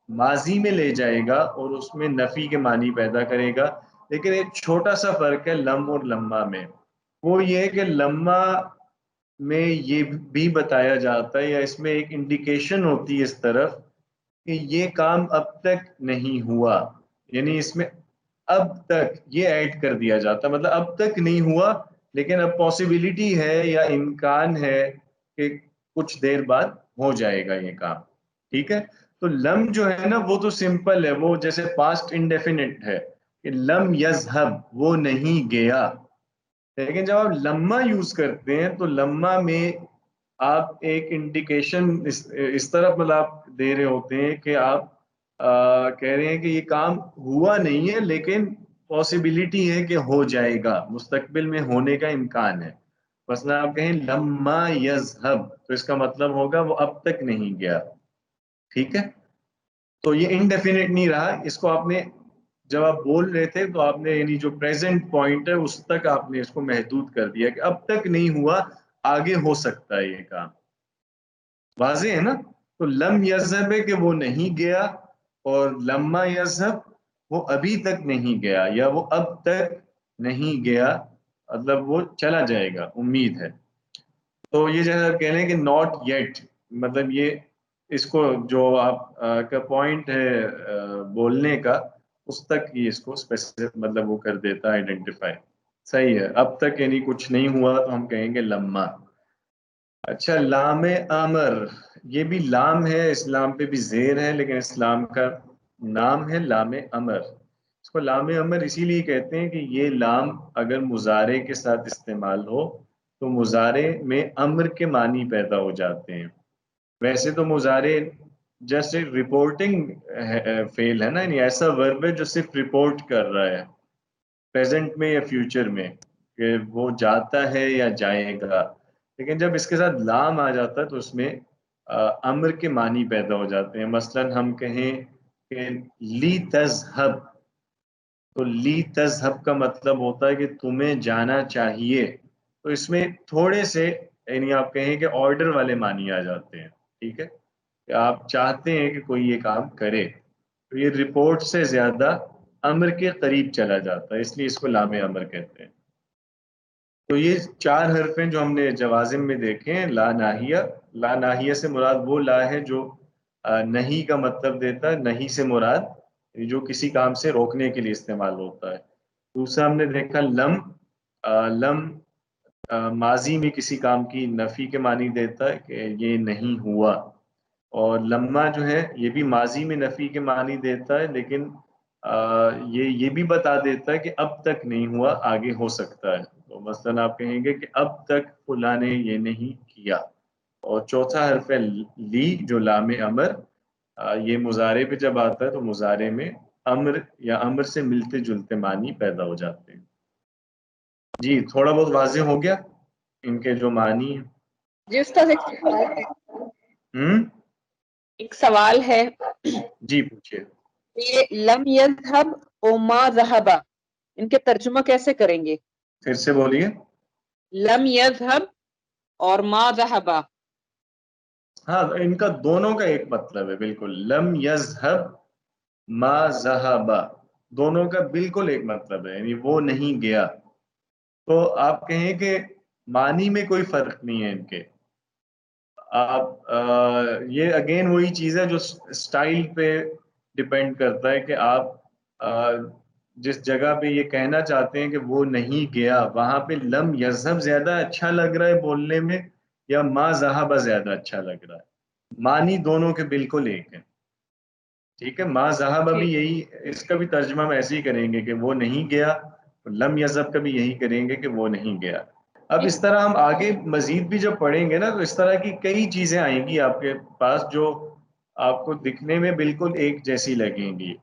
ماضی میں لے جائے گا اور اس میں نفی کے معنی پیدا کرے گا. لیکن ایک چھوٹا سا فرق ہے لم اور لما میں، وہ یہ ہے کہ لما میں یہ بھی بتایا جاتا ہے یا اس میں ایک انڈیکیشن ہوتی ہے اس طرف کہ یہ کام اب تک نہیں ہوا. یعنی اس میں اب تک یہ ایڈ کر دیا جاتا ہے، مطلب اب تک نہیں ہوا لیکن اب پاسبلٹی ہے یا امکان ہے کہ کچھ دیر بعد ہو جائے گا یہ کام. ٹھیک ہے. تو لم جو ہے نا وہ تو سمپل ہے، وہ جیسے پاسٹ انڈیفینٹ ہے کہ لم یذهب، وہ نہیں گیا. لیکن جب آپ لما یوز کرتے ہیں تو لما میں آپ ایک انڈیکیشن اس طرح مطلب آپ دے رہے ہوتے ہیں کہ آپ کہہ رہے ہیں کہ یہ کام ہوا نہیں ہے لیکن پاسبلٹی ہے کہ ہو جائے گا، مستقبل میں ہونے کا امکان ہے. مثلا آپ کہیں لما یذهب، تو اس کا مطلب ہوگا وہ اب تک نہیں گیا. ٹھیک ہے. تو یہ انڈیفینٹ نہیں رہا، اس کو آپ نے جب آپ بول رہے تھے تو آپ نے یعنی جو پریزنٹ پوائنٹ ہے اس تک آپ نے اس کو محدود کر دیا کہ اب تک نہیں ہوا، آگے ہو سکتا ہے یہ کام. واضح ہے نا. تو لم یذهب ہے کہ وہ نہیں گیا، اور لما یذهب وہ ابھی تک نہیں گیا یا وہ اب تک نہیں گیا، مطلب وہ چلا جائے گا، امید ہے. تو یہ جیسے آپ کہہ لیں کہ ناٹ یٹ، مطلب یہ اس کو جو آپ کا پوائنٹ ہے بولنے کا اس تک یہ اس کو اسپیسیفک مطلب وہ کر دیتا ہے آئیڈینٹیفائی. صحیح ہے. اب تک یعنی کچھ نہیں ہوا تو ہم کہیں گے لما. اچھا، لام امر، یہ بھی لام ہے، اس لام پہ بھی زیر ہے لیکن اس لام کا نام ہے لام امر. اس کو لام امر اسی لیے کہتے ہیں کہ یہ لام اگر مضارع کے ساتھ استعمال ہو تو مضارع میں امر کے معنی پیدا ہو جاتے ہیں. ویسے تو مضارع جیسے رپورٹنگ فعل ہے نا، یعنی ایسا ورب ہے جو صرف رپورٹ کر رہا ہے پریزنٹ میں یا فیوچر میں کہ وہ جاتا ہے یا جائے گا. لیکن جب اس کے ساتھ لام آ جاتا ہے تو اس میں امر کے معنی پیدا ہو جاتے ہیں. مثلا ہم کہیں کہ لی تذهب، تو لی تذهب کا مطلب ہوتا ہے کہ تمہیں جانا چاہیے. تو اس میں تھوڑے سے یعنی آپ کہیں کہ آرڈر والے معنی آ جاتے ہیں. ٹھیک ہے. کہ آپ چاہتے ہیں کہ کوئی یہ کام کرے، تو یہ رپورٹ سے زیادہ امر کے قریب چلا جاتا ہے، اس لیے اس کو لام امر کہتے ہیں. تو یہ 4 حرفیں جو ہم نے جوازم میں دیکھے ہیں، لا ناہیہ. لا ناہیہ سے مراد وہ لا ہے جو نہیں کا مطلب دیتا ہے، نہیں سے مراد جو کسی کام سے روکنے کے لیے استعمال ہوتا ہے. دوسرا ہم نے دیکھا لم. لم ماضی میں کسی کام کی نفی کے معنی دیتا ہے کہ یہ نہیں ہوا. اور لما جو ہے یہ بھی ماضی میں نفی کے معنی دیتا ہے لیکن یہ بھی بتا دیتا ہے کہ اب تک نہیں ہوا، آگے ہو سکتا ہے. تو مثلا آپ کہیں گے کہ اب تک فلاں نے یہ نہیں کیا. اور چوتھا حرف ہے لی جو لام امر، یہ مضارع پہ جب آتا ہے تو مضارع میں امر یا امر سے ملتے جلتے معنی پیدا ہو جاتے ہیں. جی تھوڑا بہت واضح ہو گیا ان کے جو معنی ہیں. جی استاد ایک سوال ہے جی پوچھیے. کہ لم یذهب و ما ذهب ان کے ترجمہ کیسے کریں گے؟ پھر سے بولیے. لم یذهب اور ما ذهب. ہاں ان کا دونوں کا ایک مطلب ہے بالکل. لم یذهب ما ذهب دونوں کا بالکل ایک مطلب ہے، یعنی وہ نہیں گیا. تو آپ کہیں کہ معنی میں کوئی فرق نہیں ہے ان کے. آپ یہ اگین وہی چیز ہے جو سٹائل پہ ڈیپینڈ کرتا ہے کہ آپ جس جگہ پہ یہ کہنا چاہتے ہیں کہ وہ نہیں گیا، وہاں پہ لم یذهب زیادہ اچھا لگ رہا ہے بولنے میں یا ما ذهب زیادہ اچھا لگ رہا ہے. معنی دونوں کے بالکل ایک ہے. ٹھیک ہے. ما ذهب بھی یہی، اس کا بھی ترجمہ ہم ایسے ہی کریں گے کہ وہ نہیں گیا. لم یذهب کا بھی یہی کریں گے کہ وہ نہیں گیا. اب اس طرح ہم آگے مزید بھی جب پڑھیں گے نا تو اس طرح کی کئی چیزیں آئیں گی آپ کے پاس جو آپ کو دکھنے میں بالکل ایک جیسی لگیں گی.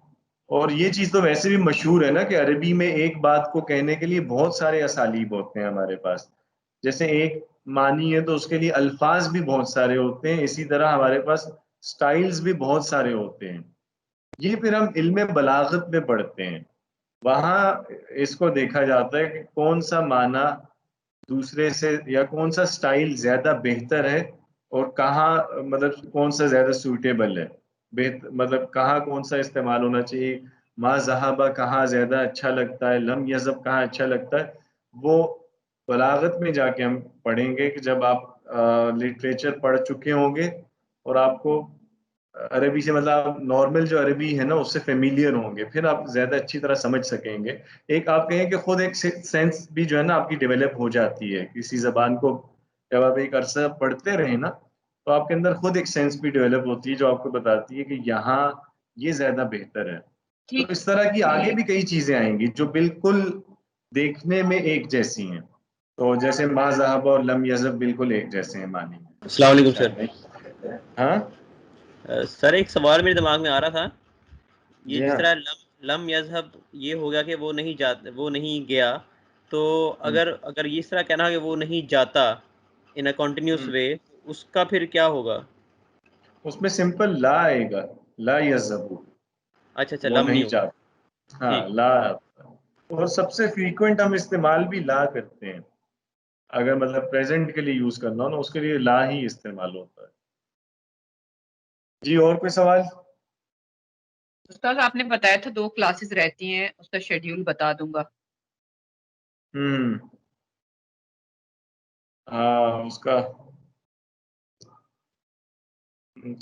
اور یہ چیز تو ویسے بھی مشہور ہے نا کہ عربی میں ایک بات کو کہنے کے لیے بہت سارے اسالیب ہوتے ہیں ہمارے پاس. جیسے ایک معنی ہے تو اس کے لیے الفاظ بھی بہت سارے ہوتے ہیں، اسی طرح ہمارے پاس سٹائلز بھی بہت سارے ہوتے ہیں. یہ پھر ہم علم بلاغت میں پڑھتے ہیں، وہاں اس کو دیکھا جاتا ہے کہ کون سا معنی دوسرے سے یا کون سا سٹائل زیادہ بہتر ہے اور کہاں مطلب کون سا زیادہ سوٹیبل ہے، مطلب کہاں کون سا استعمال ہونا چاہیے. ما ذہبہ کہاں زیادہ اچھا لگتا ہے، لم یذہب کہاں اچھا لگتا ہے. وہ بلاغت میں جا کے ہم پڑھیں گے کہ جب آپ لٹریچر پڑھ چکے ہوں گے اور آپ کو عربی سے مطلب نارمل جو عربی ہے نا اس سے فیملیئر ہوں گے، پھر آپ زیادہ اچھی طرح سمجھ سکیں گے. ایک آپ کہیں کہ خود ایک سینس بھی جو ہے نا آپ کی ڈیولپ ہو جاتی ہے کسی زبان کو. جب آپ ایک عرصہ پڑھتے رہیں نا تو آپ کے اندر خود ایک سینس بھی ڈیولپ ہوتی ہے جو آپ کو بتاتی ہے کہ یہاں یہ زیادہ بہتر ہے. تو اس طرح کی آگے بھی کئی چیزیں آئیں گی جو بالکل دیکھنے میں ایک جیسی ہیں. تو جیسے ما ذہب اور لم یذہب بالکل ایک جیسے ہیں معنی. السلام علیکم سر. ہاں سر ایک سوال میرے دماغ میں آ رہا تھا، یہ جی جس ہاں. طرح لم یذہب یہ ہو گیا کہ وہ نہیں گیا، تو اگر اس طرح کہنا کہ وہ نہیں جاتا ان اے کنٹینیوس وے، اس کا پھر کیا ہوگا؟ اس میں سمپل لا آئے گا، لا یذہب. اچھا وہ لم نہیں نہیں ہوگا. چاہتا. ہاں ٹھیک. لا. اور سب سے فریکوینٹ ہم استعمال بھی لا کرتے ہیں. اگر مطلب پریزنٹ کے لیے یوز کرنا ہو نا اس کے لیے لا ہی استعمال ہوتا ہے. جی اور کوئی سوال؟ استاد آپ نے بتایا تھا 2 کلاسز رہتی ہیں، اس کا شیڈیول بتا دوں گا. ہاں اس کا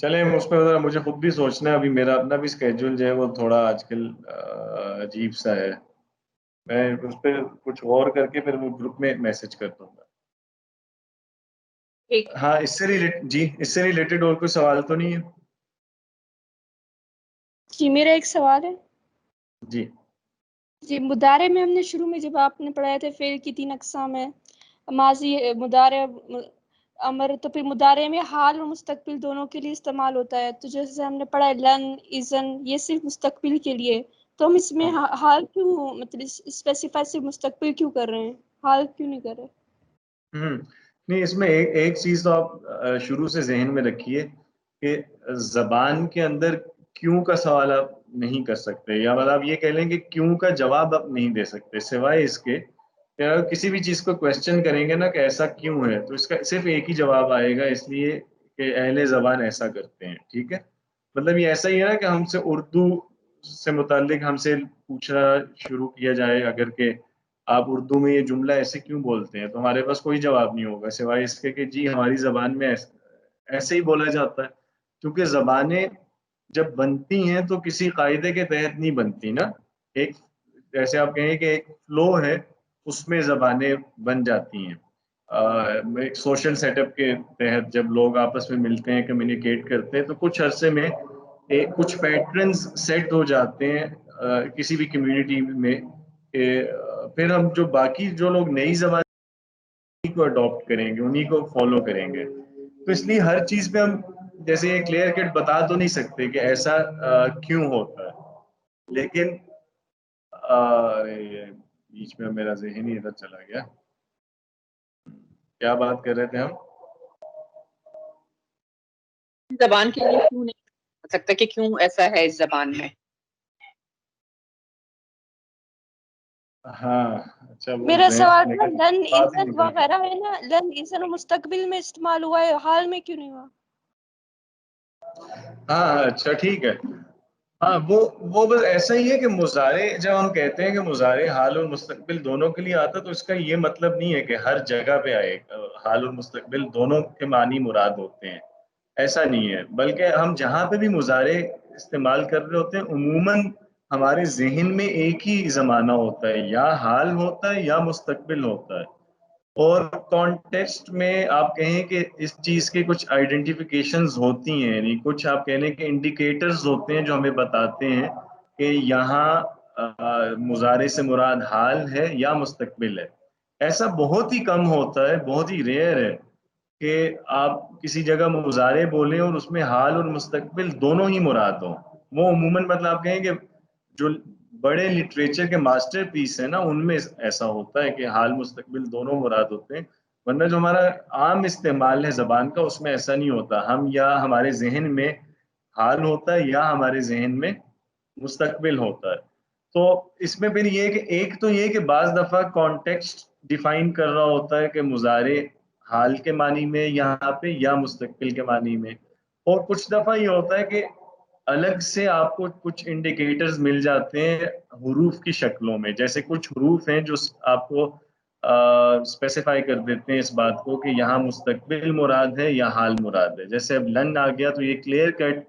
چلیں اس پہ ذرا مجھے خود بھی سوچنا ہے. ابھی میرا اپنا بھی اسکیجول جو ہے وہ تھوڑا آج کل عجیب سا ہے. میں اس پہ کچھ غور کر کے پھر وہ گروپ میں میسج کر دوں گا. ہاں اس سے ریلیٹڈ اور کوئی سوال تو نہیں ہے؟ جی میرا ایک سوال ہے. جی مضارع میں ہم نے شروع میں جب آپ نے پڑھایا تھے فعل کی 3 اقسام ہے، ماضی، مضارع، امر. تو پھر مضارع میں حال اور مستقبل دونوں کے لیے استعمال ہوتا ہے. تو جیسے ہم نے پڑھا ہے لن، اذن، یہ صرف مستقبل کے لیے. تو ہم اس میں حال کیوں مطلب اسپیسیفائی صرف مستقبل کیوں کر رہے ہیں، حال کیوں نہیں کر رہے؟ نہیں اس میں ایک چیز تو آپ شروع سے ذہن میں رکھیے کہ زبان کے اندر کیوں کا سوال آپ نہیں کر سکتے، یا مطلب آپ یہ کہہ لیں کہ کیوں کا جواب آپ نہیں دے سکتے سوائے اس کے کہ اگر کسی بھی چیز کو کویسچن کریں گے نا کہ ایسا کیوں ہے تو اس کا صرف ایک ہی جواب آئے گا، اس لیے کہ اہل زبان ایسا کرتے ہیں. ٹھیک ہے. مطلب یہ ایسا ہی ہے نا کہ ہم سے اردو سے متعلق ہم سے پوچھنا شروع کیا جائے اگر کہ آپ اردو میں یہ جملہ ایسے کیوں بولتے ہیں، تو ہمارے پاس کوئی جواب نہیں ہوگا سوائے اس کے کہ جی ہماری زبان میں ایسے ہی بولا جاتا ہے. کیونکہ زبانیں جب بنتی ہیں تو کسی قاعدے کے تحت نہیں بنتی نا. ایک جیسے آپ کہیں کہ ایک فلو ہے اس میں زبانیں بن جاتی ہیں. ایک سوشل سیٹ اپ کے تحت جب لوگ آپس میں ملتے ہیں کمیونیکیٹ کرتے ہیں تو کچھ عرصے میں کچھ پیٹرنز سیٹ ہو جاتے ہیں کسی بھی کمیونٹی میں کہ پھر ہم جو باقی جو لوگ نئی زبان کو اڈاپٹ کریں گے انہی کو فالو کریں گے. تو اس لیے ہر چیز پہ ہم جیسے یہ کلیئر کٹ بتا تو نہیں سکتے کہ ایسا کیوں ہوتا ہے. لیکن بیچ میں میرا ذہن ہی ادھر چلا گیا. کیا بات کر رہے تھے ہم؟ زبان کے لیے کیوں نہیں ہو سکتا کہ کیوں ایسا ہے اس زبان میں؟ ہاں اچھا وہ میرا سوال تھا لیکن لن بات ہی انسان نکل گئی۔ وغیرہ ہے نا، لن انسان مستقبل میں استعمال ہوا ہے، حال میں کیوں نہیں ہوا؟ ہاں اچھا ٹھیک ہے، ہاں وہ بس ایسا ہی ہے کہ مضارع جب ہم کہتے ہیں کہ مضارع حال اور مستقبل دونوں کے لیے آتا تو اس کا یہ مطلب نہیں ہے کہ ہر جگہ پہ آئے حال اور مستقبل دونوں کے معنی مراد ہوتے ہیں، ایسا نہیں ہے، بلکہ ہم جہاں پہ بھی مضارع استعمال کر رہے ہوتے ہیں عموماً ہمارے ذہن میں ایک ہی زمانہ ہوتا ہے، یا حال ہوتا ہے یا مستقبل ہوتا ہے، اور کانٹیکسٹ میں آپ کہیں کہ اس چیز کے کچھ آئیڈینٹیفیکیشنز ہوتی ہیں، یعنی کچھ آپ کہنے کے انڈیکیٹرز ہوتے ہیں جو ہمیں بتاتے ہیں کہ یہاں مضارع سے مراد حال ہے یا مستقبل ہے۔ ایسا بہت ہی کم ہوتا ہے، بہت ہی ریئر ہے کہ آپ کسی جگہ مضارع بولیں اور اس میں حال اور مستقبل دونوں ہی مراد ہوں۔ وہ عموماً مطلب آپ کہیں کہ جو بڑے لٹریچر کے ماسٹر پیس ہیں نا ان میں ایسا ہوتا ہے کہ حال مستقبل دونوں مراد ہوتے ہیں، ورنہ جو ہمارا عام استعمال ہے زبان کا اس میں ایسا نہیں ہوتا، ہم یا ہمارے ذہن میں حال ہوتا ہے یا ہمارے ذہن میں مستقبل ہوتا ہے۔ تو اس میں پھر یہ کہ ایک تو یہ کہ بعض دفعہ کانٹیکسٹ ڈیفائن کر رہا ہوتا ہے کہ مضارع حال کے معنی میں یہاں پہ یا مستقبل کے معنی میں، اور کچھ دفعہ یہ ہوتا ہے کہ الگ سے آپ کو کچھ انڈیکیٹرز مل جاتے ہیں حروف کی شکلوں میں، جیسے کچھ حروف ہیں جو آپ کو اسپیسیفائی کر دیتے ہیں اس بات کو کہ یہاں مستقبل مراد ہے یا حال مراد ہے۔ جیسے اب لن آ گیا تو یہ کلیئر کٹ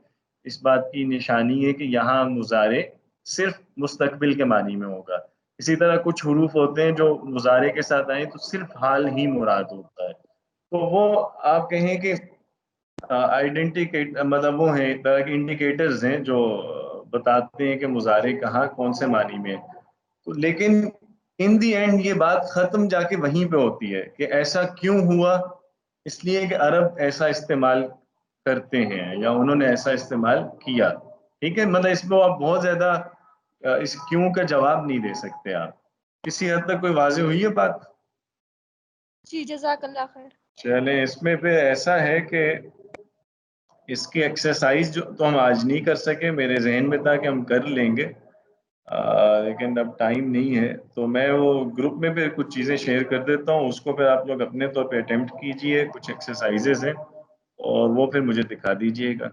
اس بات کی نشانی ہے کہ یہاں مضارع صرف مستقبل کے معنی میں ہوگا۔ اسی طرح کچھ حروف ہوتے ہیں جو مضارع کے ساتھ آئیں تو صرف حال ہی مراد ہوتا ہے، تو وہ آپ کہیں کہ مطلب وہ ہیں ایک طرح کے انڈیکیٹرز ہیں جو بتاتے ہیں کہ مضارع کہاں کون سے معنی میں ہے۔ تو لیکن ان دی اینڈ یہ بات ختم جا کے وہیں پہ ہوتی ہے کہ ایسا کیوں ہوا، اس لیے کہ عرب ایسا استعمال کرتے ہیں یا انہوں نے ایسا استعمال کیا، ٹھیک ہے، مطلب اس میں آپ بہت زیادہ اس کیوں کا جواب نہیں دے سکتے آپ۔ کسی حد تک کوئی واضح ہوئی ہے بات؟ جی جزاک اللہ خیر۔ چلیں اس میں پھر ایسا ہے کہ اس کی ایکسرسائز جو تو ہم آج نہیں کر سکے، میرے ذہن میں تھا کہ ہم کر لیں گے لیکن اب ٹائم نہیں ہے، تو میں وہ گروپ میں پھر کچھ چیزیں شیئر کر دیتا ہوں، اس کو پھر آپ لوگ اپنے طور پہ اٹیمپٹ کیجئے، کچھ ایکسرسائزز ہیں اور وہ پھر مجھے دکھا دیجئے گا،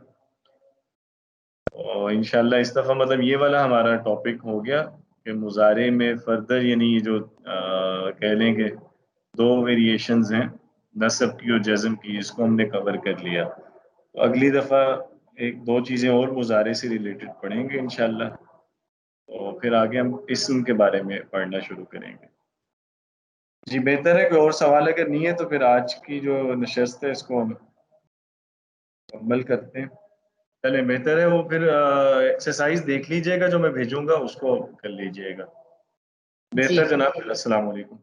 اور انشاءاللہ اس دفعہ مطلب یہ والا ہمارا ٹاپک ہو گیا کہ مضارع میں فردر یعنی جو کہہ لیں کہ دو ویریشنز ہیں نصب کی اور جزم کی، اس کو ہم نے کور کر لیا۔ تو اگلی دفعہ ایک دو چیزیں اور مضارع سے ریلیٹڈ پڑھیں گے انشاءاللہ، تو پھر آگے ہم اسم کے بارے میں پڑھنا شروع کریں گے۔ جی بہتر ہے، کوئی اور سوال اگر نہیں ہے تو پھر آج کی جو نشست ہے اس کو ہم مکمل کرتے ہیں۔ چلیں بہتر ہے، وہ پھر ایکسرسائز دیکھ لیجئے گا جو میں بھیجوں گا اس کو کر لیجئے گا۔ جی بہتر جناب، السلام علیکم۔